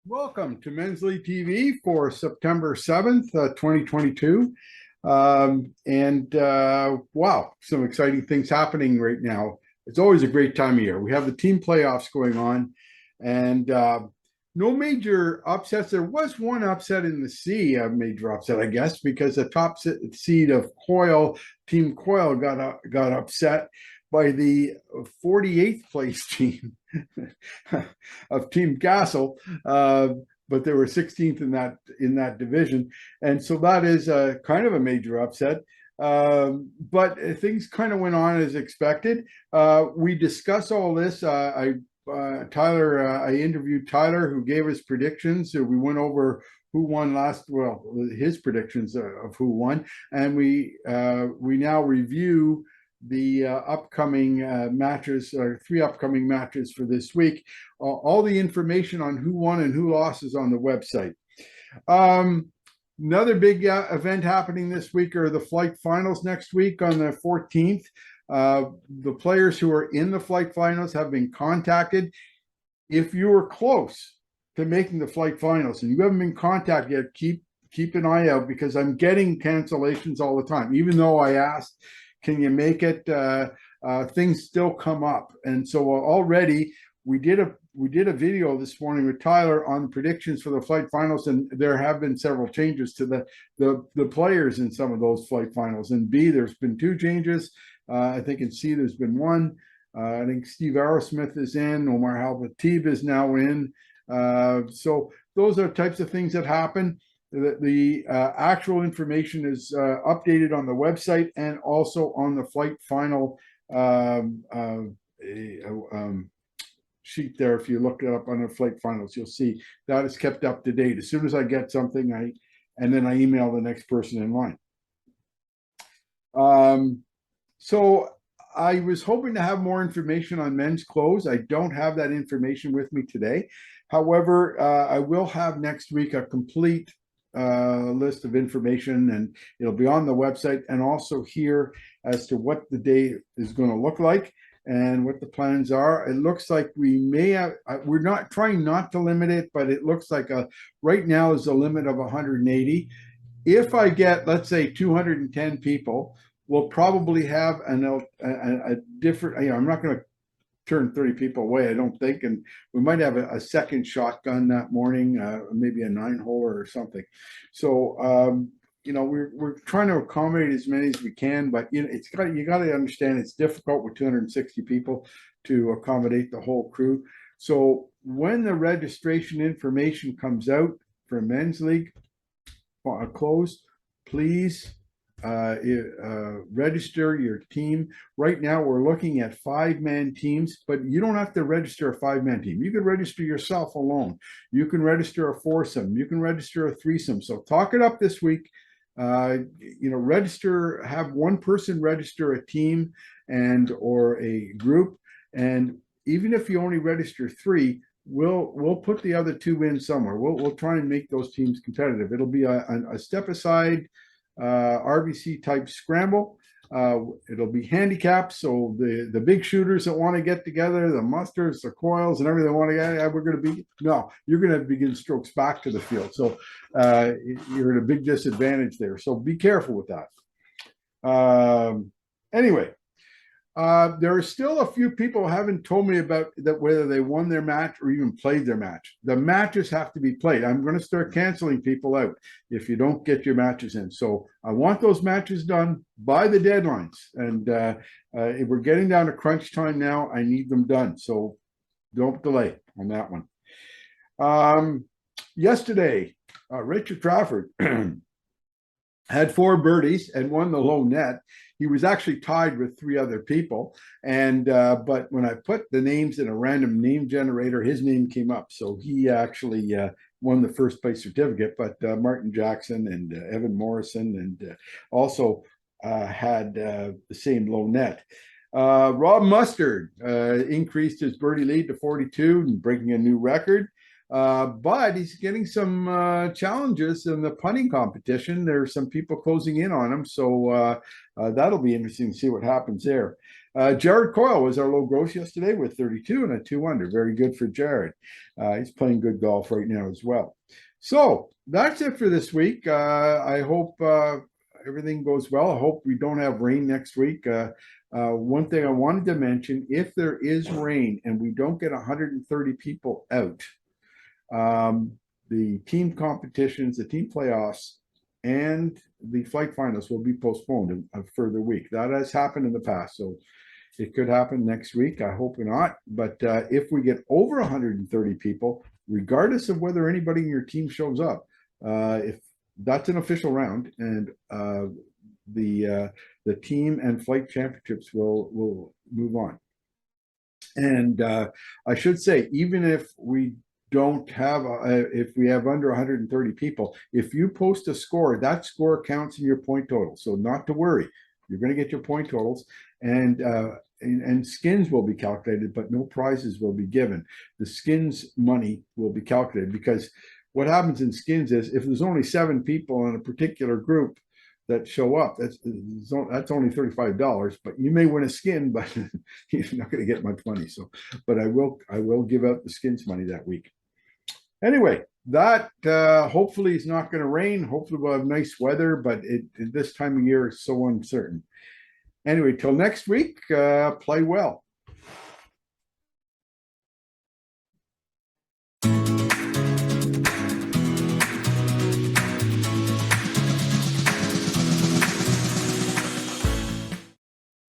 Welcome to MLTV for September 7th, 2022. Wow, some exciting things happening right now. It's always a great time of year. We have the team playoffs going on, and no major upsets. There was one upset in the C, a major upset, I guess, because the top seed of Team Coyle, got upset by the 48th place team of Team Castle, but they were 16th in that division, and so that is kind of a major upset. But things kind of went on as expected. We discussed all this. I interviewed Tyler, who gave us predictions. So we went over who won his predictions of who won, and we now review the upcoming matches, or 3 upcoming matches for this week. All the information on who won and who lost is on the website. Another big event happening this week are the flight finals next week on the 14th. The players who are in the flight finals have been contacted. If you are close to making the flight finals and you haven't been contacted yet, keep an eye out, because I'm getting cancellations all the time. Even though I asked, can you make it? Things still come up, and so already we did a video this morning with Tyler on predictions for the flight finals, and there have been several changes to the players in some of those flight finals. In B, there's been 2 changes. I think in C, there's been 1. I think Steve Arrowsmith is in. Omar Halbatib is now in. So those are types of things that happen. The actual information is updated on the website and also on the flight final sheet there. If you look it up on the flight finals, you'll see that is kept up to date. As soon as I get something, I email the next person in line. So I was hoping to have more information on men's clothes. I don't have that information with me today. However, I will have next week a complete list of information, and it'll be on the website and also here as to what the day is going to look like and what the plans are. It looks like we may have, we're not trying not to limit it, but it looks like right now is a limit of 180. If I get, let's say, 210 people, we'll probably have a different, I'm not going to turn 30 people away, I don't think, and we might have a second shotgun that morning, maybe a 9-holer or something. So we're trying to accommodate as many as we can, but you got to understand it's difficult with 260 people to accommodate the whole crew. So when the registration information comes out for men's league closed, please register your team. Right now we're looking at 5-man teams, but you don't have to register a 5-man team. You can register yourself alone. You can register a foursome. You can register a threesome. So talk it up this week. Register, have one person register a team or a group, and even if you only register 3, we'll put the other 2 in somewhere. We'll try and make those teams competitive. It'll be a step aside RBC type scramble. It'll be handicapped, so the big shooters that want to get together, the mustards, the coils, and everything want to get, you're going to begin strokes back to the field. So you're at a big disadvantage there. So be careful with that. Anyway, there are still a few people who haven't told me about that, whether they won their match or even played their match. The matches have to be played. I'm going to start canceling people out if you don't get your matches in. So I want those matches done by the deadlines. And if we're getting down to crunch time now, I need them done. So don't delay on that one. Yesterday, Richard Trafford had 4 birdies and won the low net. He was actually tied with 3 other people, and but when I put the names in a random name generator, his name came up, so he actually won the first place certificate. But Martin Jackson and Evan Morrison and also had the same low net. Rob Mustard increased his birdie lead to 42 and breaking a new record. But he's getting some challenges in the putting competition. There's some people closing in on him, so that'll be interesting to see what happens there. Jared Coyle was our low gross yesterday with 32 and a 2 under. Very good for Jared. He's playing good golf right now as well. So that's it for this week. I hope everything goes well. I hope we don't have rain next week. One thing I wanted to mention, if there is rain and we don't get 130 people out, the team competitions, the team playoffs, and the flight finals will be postponed a further week. That has happened in the past, so it could happen next week. I hope not. But if we get over 130 people, regardless of whether anybody in your team shows up, if that's an official round, and the team and flight championships will move on. And I should say, even if we don't have, if we have under 130 people, if you post a score, that score counts in your point total. So not to worry, you're going to get your point totals, and skins will be calculated, but no prizes will be given. The skins money will be calculated, because what happens in skins is if there's only 7 people in a particular group that show up, that's only $35, but you may win a skin, but you're not going to get much money. So, but I will give out the skins money that week. Anyway, that hopefully is not going to rain. Hopefully we'll have nice weather, but this time of year is so uncertain. Anyway, till next week, play well.